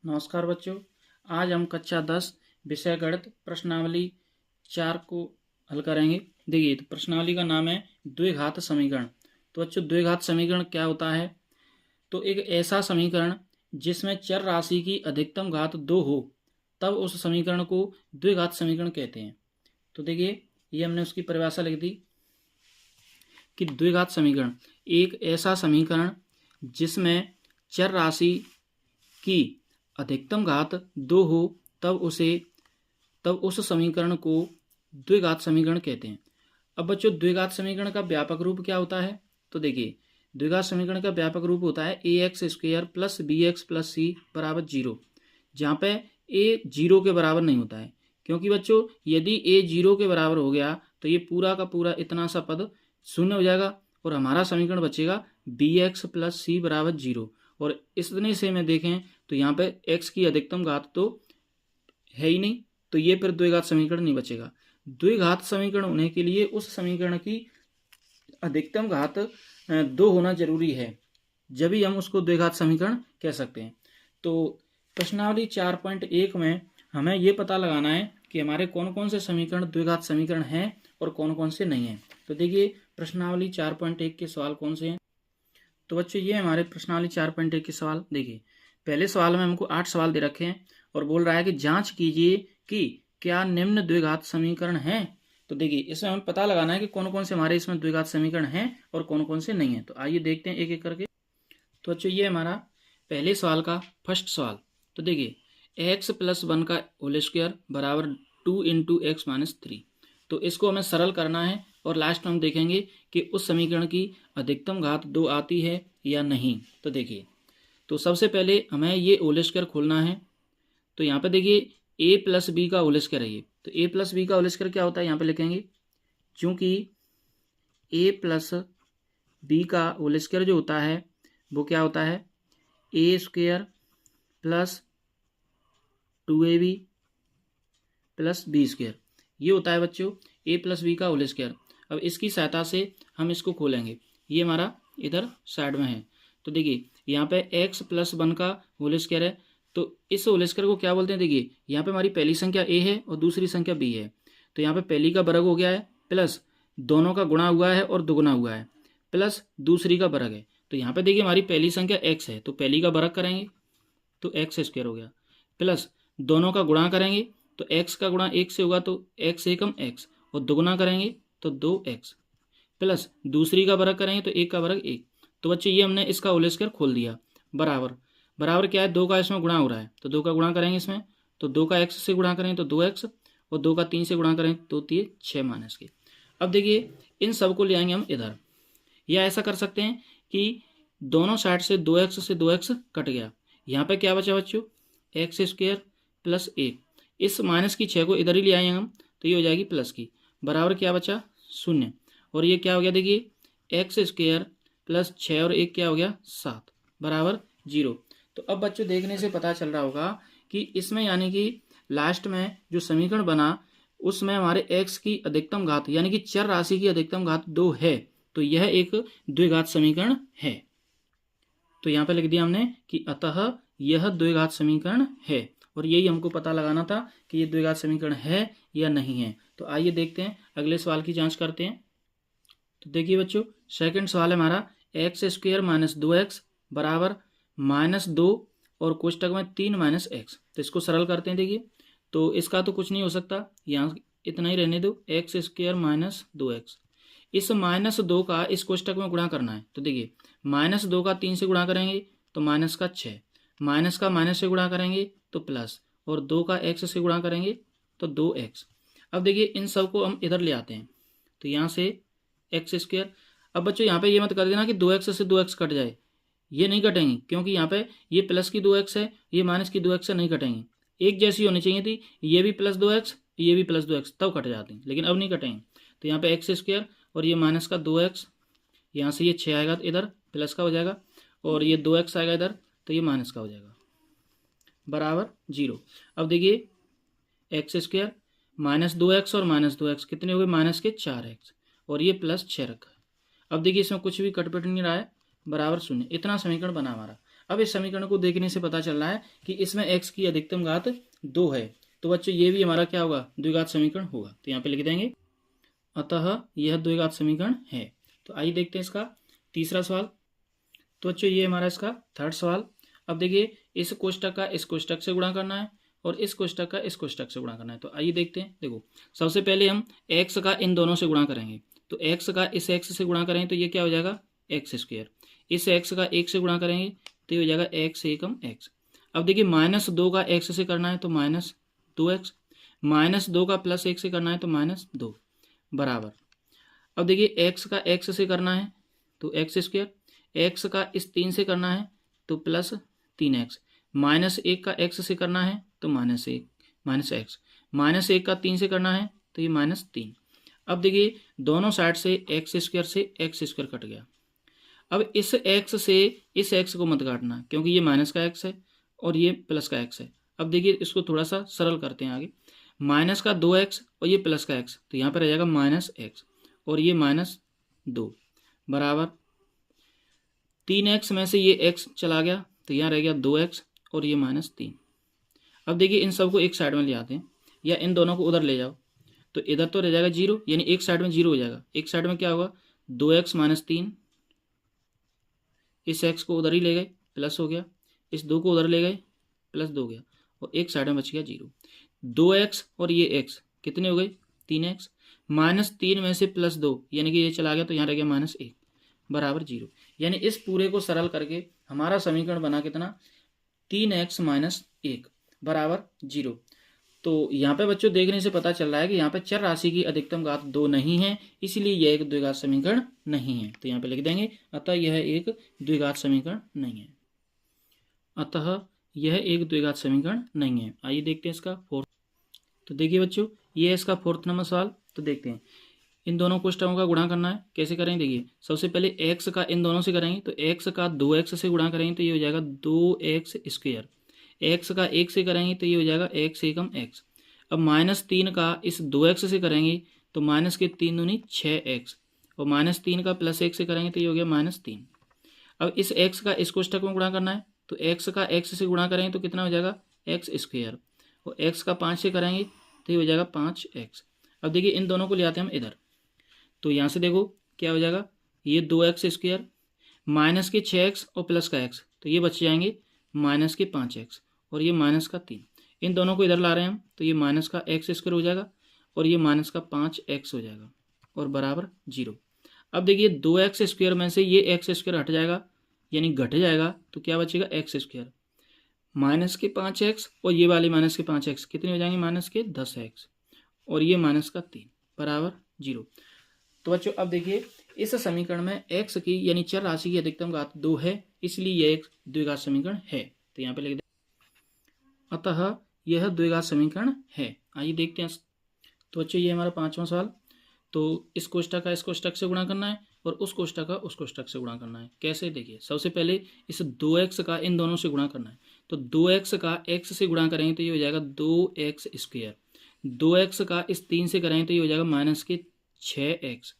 नमस्कार बच्चों। आज हम कक्षा 10 विषय गणित प्रश्नावली 4 को हल करेंगे। देखिए, तो प्रश्नावली का नाम है द्विघात समीकरण। तो बच्चों, द्विघात समीकरण क्या होता है? तो एक ऐसा समीकरण जिसमें चर राशि की अधिकतम घात 2 हो, तब उस समीकरण को द्विघात समीकरण कहते हैं। तो देखिए, ये हमने उसकी परिभाषा लिख दी कि द्विघात समीकरण एक ऐसा समीकरण जिसमें चर राशि की अधिकतम घात 2 हो, तब उस समीकरण को द्विघात समीकरण कहते हैं। अब बच्चों, द्विघात समीकरण का व्यापक रूप क्या होता है? तो देखिए, द्विघात समीकरण का व्यापक रूप होता है ax² plus bx plus c बराबर 0, जहाँ पे a 0 के बराबर नहीं होता है। क्योंकि बच्चों, यदि a 0 के बराबर हो गया तो ये पूरा का पूरा इतना सा पद शून्य हो जाएगा और हमारा समीकरण बचेगा bx प्लस c बराबर 0। और इतने से में देखें तो यहाँ पे x की अधिकतम घात तो है ही नहीं, तो ये फिर द्विघात समीकरण नहीं बचेगा। द्विघात समीकरण होने के लिए उस समीकरण की अधिकतम घात 2 होना जरूरी है, जब ही हम उसको द्विघात समीकरण कह सकते हैं। तो प्रश्नावली 4.1 में हमें ये पता लगाना है कि हमारे कौन कौन से समीकरण द्विघात समीकरण हैं और कौन कौन से नहीं हैं। तो देखिए, प्रश्नावली 4.1 के सवाल कौन से हैं? तो बच्चों, ये हमारे प्रश्नावली 4.1 के सवाल। देखिए, पहले सवाल में हमको 8 सवाल दे रखे हैं और बोल रहा है कि जांच कीजिए कि क्या निम्न द्विघात समीकरण हैं। तो देखिए, इसमें हमें पता लगाना है कि कौन कौन से हमारे इसमें द्विघात समीकरण हैं और कौन कौन से नहीं हैं। तो आइए देखते हैं एक एक करके। तो बच्चों, ये हमारा पहले सवाल का फर्स्ट सवाल। तो देखिए, x प्लस 1 का होल स्क्वायर बराबर 2 इंटू एक्स माइनस 3। तो इसको हमें सरल करना है और लास्ट में हम देखेंगे कि उस समीकरण की अधिकतम घात 2 आती है या नहीं। तो देखिए, तो सबसे पहले हमें ये होल स्क्वायर खोलना है। तो यहाँ पे देखिए, a प्लस बी का होल स्क्वायर है ये। तो a प्लस बी का होल स्क्वायर क्या होता है, यहाँ पे लिखेंगे, क्योंकि a प्लस बी का होल स्क्वायर जो होता है वो क्या होता है, a square plus 2ab plus b square. ये होता है बच्चों a प्लस बी का होल स्क्वायर। अब इसकी सहायता से हम इसको खोलेंगे। ये हमारा इधर साइड में है। तो देखिए, यहाँ पे x प्लस 1 का होल स्क्वायर है। तो इस होल स्क्वायर को क्या बोलते हैं? देखिए, यहाँ पे हमारी पहली संख्या a है और दूसरी संख्या b है। तो यहाँ पे पहली का वर्ग हो गया है, प्लस दोनों का गुणा हुआ है और दुगुना हुआ है, प्लस दूसरी का वर्ग है। तो यहाँ पे देखिए, हमारी पहली संख्या x है तो पहली का वर्ग करेंगे तो एक्स स्क्वायर हो गया, प्लस दोनों का गुणा करेंगे तो x का गुणा 1 से होगा तो x एकम x, और दुगुना करेंगे तो 2x, प्लस दूसरी का वर्ग करेंगे तो 1 का वर्ग 1। तो बच्चे, ये हमने इसका होल स्क्वायर खोल दिया। बराबर बराबर क्या है, 2 का इसमें गुणा हो रहा है तो 2 का गुणा करेंगे इसमें, तो 2 का x से गुणा करेंगे तो 2x, और 2 का 3 से गुणा करेंगे तो 3 6 माइनस के। अब देखिए, इन सब को ले आएंगे हम इधर, या ऐसा कर सकते हैं कि दोनों साइड से 2x से 2x कट गया। यहाँ पे क्या बचा बच्चों, एक्स स्क्वायर प्लस 1। इस माइनस की 6 को इधर ही ले आएंगे हम, तो ये हो जाएगी प्लस की। बराबर क्या बचा, 0। और ये क्या हो गया, देखिए, एक्स स्क्वायर प्लस 6 और 1 क्या हो गया, 7 बराबर 0। तो अब बच्चों, देखने से पता चल रहा होगा कि इसमें यानी कि लास्ट में जो समीकरण बना उसमें हमारे x की अधिकतम घात यानी कि चर राशि की अधिकतम घात 2 है। तो यह एक द्विघात समीकरण है। तो यहाँ पे लिख दिया हमने कि अतः यह द्विघात समीकरण है, और यही हमको पता लगाना था कि ये द्विघात समीकरण है या नहीं है। तो आइए देखते हैं, अगले सवाल की जांच करते हैं। तो देखिए बच्चों, सेकंड सवाल है हमारा एक्स स्क्वायर माइनस 2x बराबर -2 और कोष्टक में 3 माइनस एक्स। तो इसको सरल करते हैं। देखिए, तो इसका तो कुछ नहीं हो सकता, यहाँ इतना ही रहने दो, एक्स स्क्वायर माइनस 2x। इस -2 का इस कोष्टक में गुणा करना है। तो देखिए, -2 का 3 से गुणा करेंगे तो माइनस का 6, माइनस का माइनस से गुणा करेंगे तो प्लस, और 2 का x से गुणा करेंगे तो 2x। अब देखिए, इन सब को हम इधर ले आते हैं। तो यहाँ से एक्स स्क्वायर। अब बच्चों, यहाँ पे ये मत कर देना कि 2x से 2x कट जाए, ये नहीं कटेंगे, क्योंकि यहाँ पे ये प्लस की 2x है, ये माइनस की 2x से नहीं कटेंगे। एक जैसी होनी चाहिए थी, ये भी प्लस 2x ये भी प्लस 2x, तब कट जाते हैं, लेकिन अब नहीं कटेंगे। तो यहाँ पे एक्स स्क्वायर और ये माइनस का 2x, यहाँ से ये 6 आएगा तो इधर प्लस का हो जाएगा, और ये 2x आएगा इधर तो ये माइनस का हो जाएगा, बराबर 0। अब देखिए, एक्स स्क्वायर -2x और -2x कितने हो गए, माइनस के 4x, और ये प्लस 6 रखा है। अब देखिए, इसमें कुछ भी कटपट नहीं रहा है, बराबर 0। इतना समीकरण बना हमारा। अब इस समीकरण को देखने से पता चल रहा है कि इसमें x की अधिकतम घात 2 है, तो बच्चों ये भी हमारा क्या होगा, द्विघात समीकरण होगा। तो यहाँ पे लिख देंगे अतः यह द्विघात समीकरण है। तो आइए देखते हैं इसका तीसरा सवाल। तो बच्चों ये हमारा इसका थर्ड सवाल। अब देखिए इस कोष्टक का इस कोष्टक से गुणा करना है और इस कोष्टक का इस कोष्टक से गुणा करना है। तो आइए देखते हैं। देखो सबसे पहले हम x का इन दोनों से गुणा करेंगे, तो x का इस x से गुणा करेंगे तो ये क्या हो जाएगा एक्स स्क्वायर। इस x का 1 से गुणा करेंगे तो ये हो जाएगा x एकम x। अब देखिए -2 का x से करना है तो -2x, -2 का +1 से करना है तो -2 बराबर। अब देखिए x का x से करना है तो x स्क्वायर, x का इस 3 से करना है तो +3x, -1 का x से करना है तो -1 -1 का 3 से करना है तो ये -3। अब देखिए दोनों साइड से एक्स स्क्वायर कट गया। अब इस x से इस x को मत काटना क्योंकि ये माइनस का x है और ये प्लस का x है। अब देखिए इसको थोड़ा सा सरल करते हैं आगे, माइनस का 2x और ये प्लस का x, तो यहाँ पर रह जाएगा -x और ये -2 बराबर 3x में से ये x चला गया तो यहाँ रह गया 2x और ये -3। अब देखिए इन सबको एक साइड में ले आते हैं या इन दोनों को उधर ले जाओ, तो इधर तो रह जाएगा 0, यानी एक साइड में 0 हो जाएगा। एक साइड में क्या होगा 2x - 3, इस x को उधर ही ले गए प्लस हो गया, इस 2 को उधर ले गए +2 हो गया और एक साइड में बच गया 0। 2x और ये x कितने हो गए 3x, -3 में से +2 यानी कि ये चला गया तो यहाँ रह गया -1 बराबर 0। यानी इस पूरे को सरल करके हमारा समीकरण बना कितना 3x - 1 बराबर 0। तो यहाँ पे बच्चों देखने से पता चल रहा है कि यहाँ पे चर राशि की अधिकतम घात 2 नहीं है, इसलिए यह एक द्विघात समीकरण नहीं है। तो यहाँ पे लिख देंगे अतः यह एक द्विघात समीकरण नहीं है, अतः यह एक द्विघात समीकरण नहीं है। आइए देखते हैं इसका फोर्थ। तो देखिए बच्चों ये है इसका फोर्थ नंबर सवाल। तो देखते हैं इन दोनों कोष्टकों का गुणा करना है, कैसे करेंगे देखिए। सबसे पहले x का इन दोनों से करेंगे तो x का 2x से गुणा करेंगे तो ये हो जाएगा 2x स्क्वायर, x का 1 से करेंगे तो ये हो जाएगा x एकम x। अब -3 का इस 2x से करेंगे तो माइनस के 3 दूनी 6x और -3 का +1 से करेंगे तो ये हो गया -3। अब इस x का इस कोष्टक में गुणा करना है तो x का x से गुणा करेंगे तो कितना हो जाएगा x स्क्वायर और x का 5 से करेंगे तो ये हो जाएगा 5x। अब देखिए इन दोनों को ले आते हैं हम इधर, तो यहाँ से देखो क्या हो जाएगा ये 2x स्क्वायर माइनस के 6x और प्लस का x, तो ये बच जाएंगे माइनस के 5x और ये माइनस का 3। इन दोनों को इधर ला रहे हैं हम तो ये माइनस का x स्क्वायर हो जाएगा और ये माइनस का 5x हो जाएगा और बराबर 0। अब देखिए 2x स्क्वायर में से ये x स्क्वायर हट जाएगा यानी घट जाएगा तो क्या बचेगा x स्क्वायर माइनस के 5x और ये वाले माइनस के 5x कितने हो जाएंगे माइनस के 10x और ये माइनस का 3 बराबर 0। तो बच्चों अब देखिए इस समीकरण में x की यानी चर राशि की अधिकतम घात 2 है, इसलिए यह एक द्विघात समीकरण है। तो यहाँ पे लिख दें अतः यह द्विघात समीकरण है। आइए देखते हैं। तो बच्चों ये हमारा 5वां सवाल। तो इस कोष्टक का इस कोष्टक से गुणा करना है और उस कोष्टक का उस कोष्टक से गुणा करना है। कैसे देखिए सबसे पहले इस 2x का इन दोनों से गुणा करना है, तो 2x का x से गुणा करेंगे तो ये हो जाएगा 2x स्क्वायर, 2x का इस 3 से करेंगे तो ये हो जाएगा माइनस के 6x,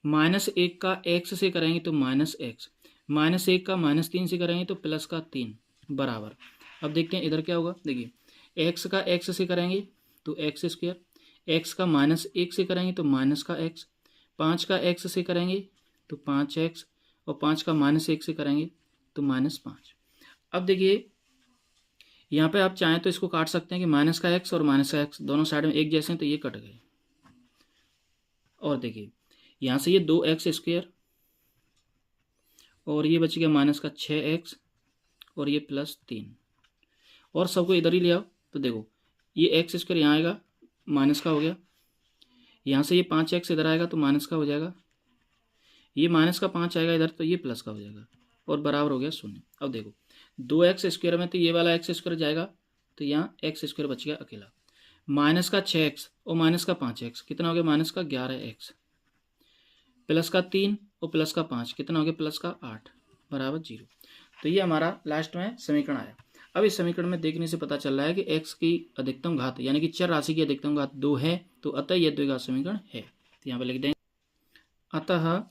-1 का x से करेंगे तो -x, -1 का -3 से करेंगे तो प्लस का 3 बराबर। अब देखते हैं इधर क्या होगा। देखिए x का x से करेंगे तो x स्क्वायर, x का -1 से करेंगे तो माइनस का x, 5 का x से करेंगे तो 5x और 5 का -1 से करेंगे तो -5। अब देखिए यहाँ पे आप चाहें तो इसको काट सकते हैं कि माइनस का x और माइनस का x दोनों साइड में एक जैसे हैं तो ये कट गए। और देखिए यहाँ से ये 2x स्क्वायर और ये बच गया माइनस का 6x और ये +3 और सबको इधर ही ले आओ तो देखो ये x स्क्वायर यहाँ आएगा माइनस का हो गया, यहाँ से ये 5x इधर आएगा तो माइनस का हो जाएगा, ये माइनस का 5 आएगा इधर तो ये प्लस का हो जाएगा और बराबर हो गया 0। अब देखो 2x स्क्वायर में तो ये वाला x स्क्वायर जाएगा तो यहाँ x स्क्वायर बच गया अकेला, माइनस का 6x और माइनस का 5x कितना हो गया माइनस का 11x, प्लस का 3 और प्लस का 5 कितना हो गया प्लस का 8 बराबर 0। तो ये हमारा लास्ट में समीकरण आया। अब इस समीकरण में देखने से पता चल रहा है कि x की अधिकतम घात यानी कि चर राशि की अधिकतम घात 2 है, तो अतः यह द्विघात समीकरण है। तो यहाँ पे लिख देंगे अतः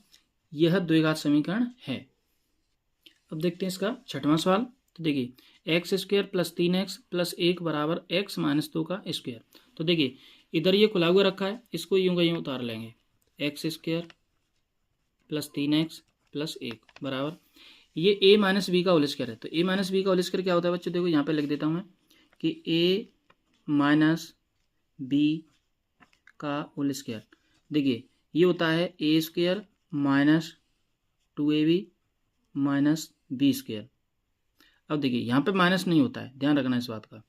यह द्विघात समीकरण है, अब देखते हैं इसका छठवां सवाल। तो देखिए x square plus 3x plus 1 बराबर x माइनस 2 का स्क्वायर। तो देखिए इधर ये खुला हुआ रखा है, इसको यूं का यूं उतार लेंगे। X square plus 3x plus 1 बराबर ये a माइनस बी का होल स्क्वायर है। तो a माइनस बी का होल स्क्वायर क्या होता है बच्चों, देखो यहाँ पे लिख देता हूँ मैं कि a माइनस बी का होल स्क्वायर। देखिए ये होता है A square minus 2ab minus B square. अब देखिए यहाँ पे माइनस नहीं होता है, ध्यान रखना इस बात का।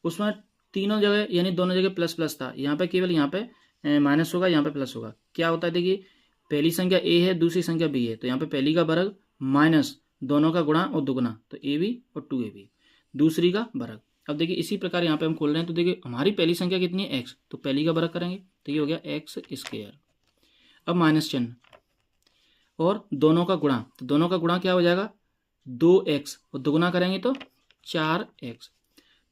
उसमें तीनों जगह यानी दोनों जगह प्लस प्लस था, यहाँ पे केवल यहाँ पे माइनस होगा, यहाँ पे प्लस होगा। क्या होता है देखिए पहली संख्या a है, दूसरी संख्या b है, तो यहाँ पे पहली का वर्ग माइनस दोनों का गुणा और दुगुना, तो ab और 2ab दूसरी का वर्ग। अब देखिए इसी प्रकार यहाँ पे हम खोल रहे हैं, तो देखिए हमारी पहली संख्या कितनी है x, तो पहली का वर्ग करेंगे तो ये हो गया एक्स स्क्वायर। अब माइनस चिन्ह और दोनों का गुणा, तो दोनों का गुणा क्या हो जाएगा 2x और दुगुना करेंगे तो 4x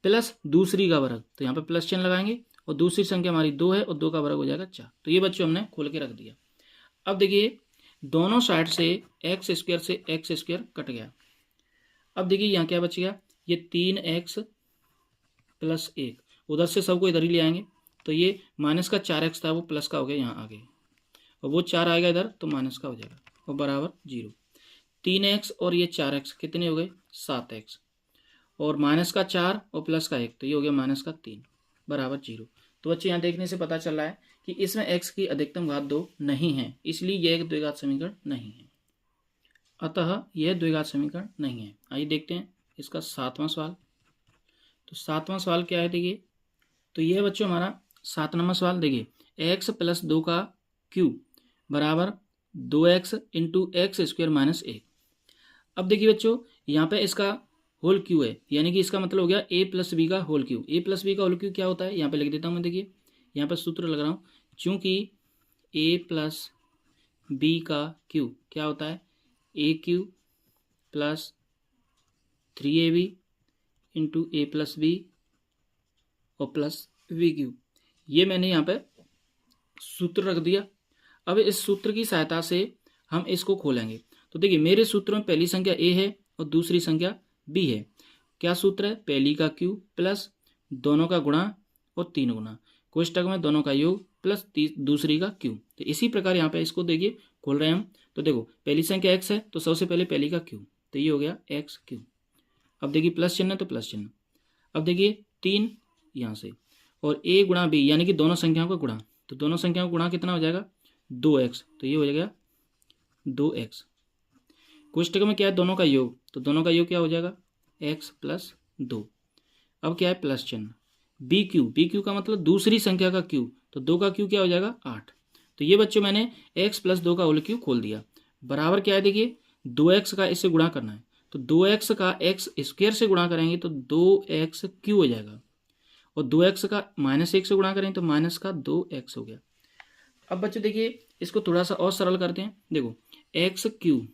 प्लस दूसरी का वर्ग, तो यहाँ पे प्लस चिन्ह लगाएंगे और दूसरी संख्या हमारी 2 है और 2 का वर्ग हो जाएगा 4। तो ये बच्चों हमने खोल के रख दिया। अब देखिए दोनों साइड से एक्स स्क्वायर से एक्स स्क्वायर कट गया। अब देखिए यहाँ क्या बच गया, ये 3x प्लस 1, उधर से सबको इधर ही ले आएंगे, तो ये माइनस का 4x था वो प्लस का हो गया यहाँ आगे, और वो 4 आएगा इधर तो माइनस का हो जाएगा और बराबर 0। 3x और ये 4x कितने हो गए 7x, और माइनस का 4 और प्लस का 1, तो ये हो गया माइनस का 3 बराबर 0। तो बच्चे यहाँ देखने से पता चल रहा है कि इसमें x की अधिकतम घात 2 नहीं है, इसलिए यह एक द्विघात समीकरण नहीं है। अतः यह द्विघात समीकरण नहीं है। आइए देखते हैं इसका सातवां सवाल। तो सातवां सवाल क्या है देखिए, तो यह बच्चों हमारा 7 नंबर सवाल। देखिए x प्लस 2 का क्यूब बराबर 2x into x square minus 1। अब देखिए बच्चों यहाँ पे इसका होल क्यू है, यानी कि इसका मतलब हो गया a प्लस बी का whole cube. a plus b का होल क्यू क्या होता है यहाँ पे लिख देता हूँ मैं। देखिए यहाँ पे सूत्र लग रहा हूँ, चूंकि a प्लस बी का क्यू क्या होता है a cube plus 3ab into a plus b और प्लस वी क्यू। ये मैंने यहाँ पे सूत्र रख दिया। अब इस सूत्र की सहायता से हम इसको खोलेंगे। तो देखिए मेरे सूत्र में पहली संख्या a है और दूसरी संख्या b है। क्या सूत्र है, पहली का क्यू प्लस दोनों का गुणा और 3 गुना, कोष्टक में दोनों का योग प्लस दूसरी का क्यू। तो इसी प्रकार यहाँ पे इसको देखिए खोल रहे हैं हम। तो देखो पहली संख्या x है तो सबसे पहले पहली का क्यू, तो ये हो गया एक्स क्यू। अब देखिए प्लस चिन्ह है तो प्लस चिन्ह। अब देखिए 3 यहाँ से और a गुणा b यानी कि दोनों संख्याओं का गुणा, तो दोनों संख्याओं का गुणा कितना हो जाएगा 2x, तो ये हो जाएगा 2x। कोष्टक में क्या है दोनों का योग, तो दोनों का योग क्या हो जाएगा x प्लस 2। अब क्या है प्लस चिन्ह, बी क्यू का मतलब दूसरी संख्या का क्यू, तो 2 का क्यू क्या हो जाएगा 8। तो ये बच्चों मैंने x प्लस 2 का होल क्यू खोल दिया। बराबर क्या है देखिए 2x का इससे गुणा करना है, तो 2x का x स्क्वायर से गुणा करेंगे तो 2x क्यू हो जाएगा, और 2x का -1 से गुणा करेंगे तो माइनस का 2x हो गया। अब बच्चों देखिए इसको थोड़ा सा और सरल करते हैं। देखो एक्स क्यू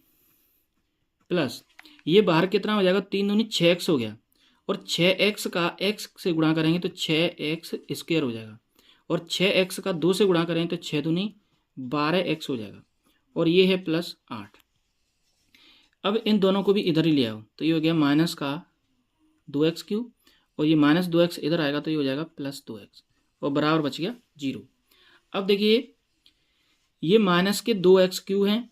प्लस ये बाहर कितना हो जाएगा 3 दूनी 6x हो गया, और 6x का x से गुणा करेंगे तो 6x स्क्वायर हो जाएगा, और 6x का 2 से गुणा करेंगे तो 6 दूनी 12x हो जाएगा, और ये है प्लस 8। अब इन दोनों को भी इधर ही ले आओ, तो ये हो गया माइनस का 2x क्यू, और ये माइनस 2x इधर आएगा तो ये हो जाएगा प्लस 2x, और बराबर बच गया 0। अब देखिए ये माइनस के 2x क्यू हैं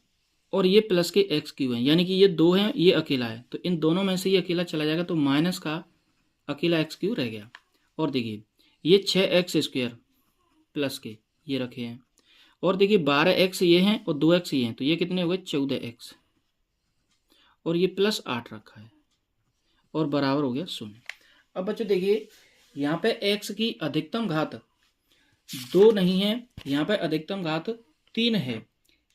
और ये प्लस के x क्यू हैं, यानी कि ये 2 हैं ये अकेला है, तो इन दोनों में से ये अकेला चला जाएगा, तो माइनस का अकेला x क्यू रह गया। और देखिए ये 6x स्क्वायर प्लस के ये रखे हैं, और देखिए 12x ये हैं और 2x ये हैं, तो ये कितने हो गए 14x, और ये प्लस 8 रखा है, और बराबर हो गया 0। अब बच्चों देखिए यहाँ पे x की अधिकतम घात 2 नहीं है, यहाँ पे अधिकतम घात 3 है,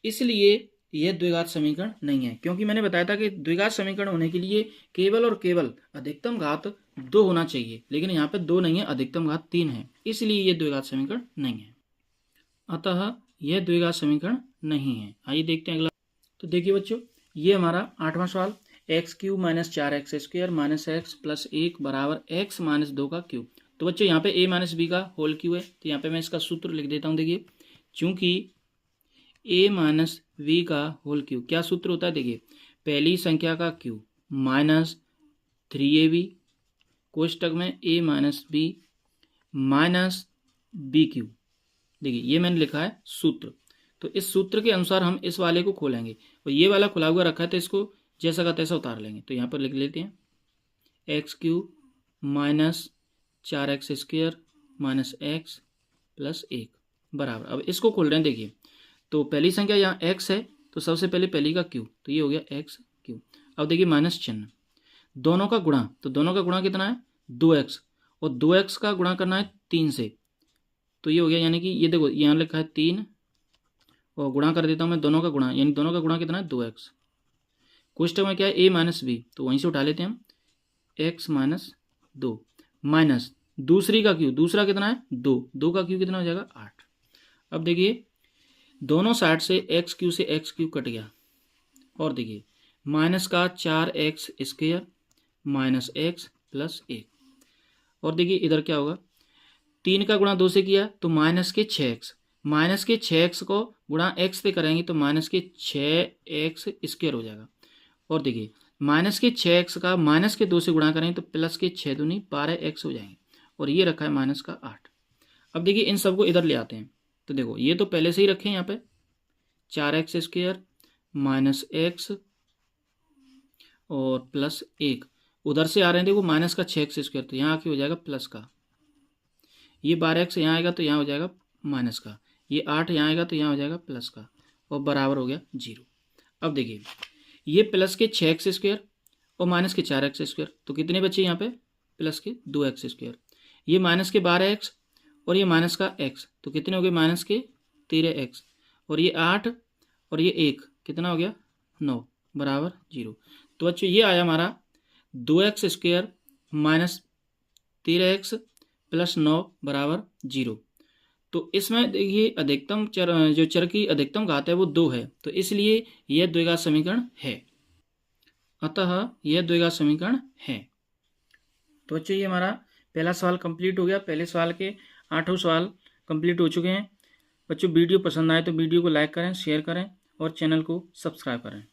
इसलिए यह द्विघात समीकरण नहीं है। क्योंकि मैंने बताया था कि द्विघात समीकरण होने के लिए केवल और केवल अधिकतम घात 2 होना चाहिए, लेकिन यहाँ पे 2 नहीं है, अधिकतम घात 3 है, इसलिए यह द्विघात समीकरण नहीं है। अतः यह द्विघात समीकरण नहीं है। आइए देखते हैं अगला। तो देखिए बच्चों ये हमारा 8वां सवाल, x cube minus 4x square minus x plus 1 बराबर x माइनस 2 का क्यूब। तो बच्चों यहाँ पे a माइनस बी का होल क्यूब है, तो यहाँ पे मैं इसका सूत्र लिख देता हूँ। देखिए चूंकि a माइनस वी का होल क्यूब क्या सूत्र होता है, देखिए पहली संख्या का क्यू माइनस 3ab कोष्टक में a minus b minus b cube. देखिए ये मैंने लिखा है सूत्र, तो इस सूत्र के अनुसार हम इस वाले को खोलेंगे और ये वाला खुला हुआ रखा है तो इसको जैसा का तैसा उतार लेंगे। तो यहाँ पर लिख लेते हैं x Q minus 4x square minus x plus 1 बराबर। अब इसको खोल रहे हैं। देखिए तो पहली संख्या यहाँ x है तो सबसे पहले पहली का q, तो ये हो गया एक्स क्यू। अब देखिए माइनस चिन्ह, दोनों का गुणा, तो दोनों का गुणा कितना है 2x और 2x का गुणा करना है 3 से, तो ये हो गया यानी कि ये देखो यहाँ लिखा है 3 और गुणा कर देता हूँ मैं दोनों का गुणा, यानी दोनों का गुणा कितना है 2x। कोष्टक में क्या है a माइनस बी, तो वहीं से उठा लेते हैं हम x माइनस 2 माइनस दूसरी का क्यू, दूसरा कितना है 2, 2 का क्यू कितना हो जाएगा 8। अब देखिए दोनों साइड से एक्स क्यू से एक्स क्यू कट गया और देखिए माइनस का 4x square minus x plus 1 और देखिए इधर क्या होगा 3 का गुणा 2 से किया तो माइनस के 6x, माइनस के 6x को गुणा x से करेंगे तो माइनस के 6x स्क्वायर हो जाएगा और देखिए माइनस के 6x का माइनस के 2 से गुणा करेंगे तो प्लस के 6 दूनी 12x हो जाएंगे और ये रखा है माइनस का 8। अब देखिए इन सबको इधर ले आते हैं, तो देखो ये तो पहले से ही रखे हैं यहाँ पे 4x स्क्वायर माइनस एक्स और प्लस 1, उधर से आ रहे हैं देखो माइनस का 6x स्क्वायर, तो यहाँ आके हो जाएगा प्लस का, ये 12x यहाँ आएगा तो यहाँ हो जाएगा माइनस का, ये 8 यहाँ आएगा तो यहाँ हो जाएगा प्लस का और बराबर हो गया 0। अब देखिए ये प्लस के 6x स्क्वायर और माइनस के 4x स्क्वायर, तो कितने बचे यहाँ पे प्लस के 2x स्क्वायर, ये माइनस के 12x और ये माइनस का x, तो कितने हो गए माइनस के 13x और ये 8 और ये 1 कितना हो गया 9 बराबर 0। तो बच्चों ये आया हमारा 2x square minus 13x plus 9 बराबर 0। तो इसमें देखिए अधिकतम चर, जो चर की अधिकतम घात है वो 2 है, तो इसलिए यह द्विघात समीकरण है, अतः यह द्विघात समीकरण है। तो बच्चों ये हमारा पहला सवाल कंप्लीट हो गया। पहले सवाल के 8 सवाल कंप्लीट हो चुके हैं। बच्चों वीडियो पसंद आए तो वीडियो को लाइक करें, शेयर करें और चैनल को सब्सक्राइब करें।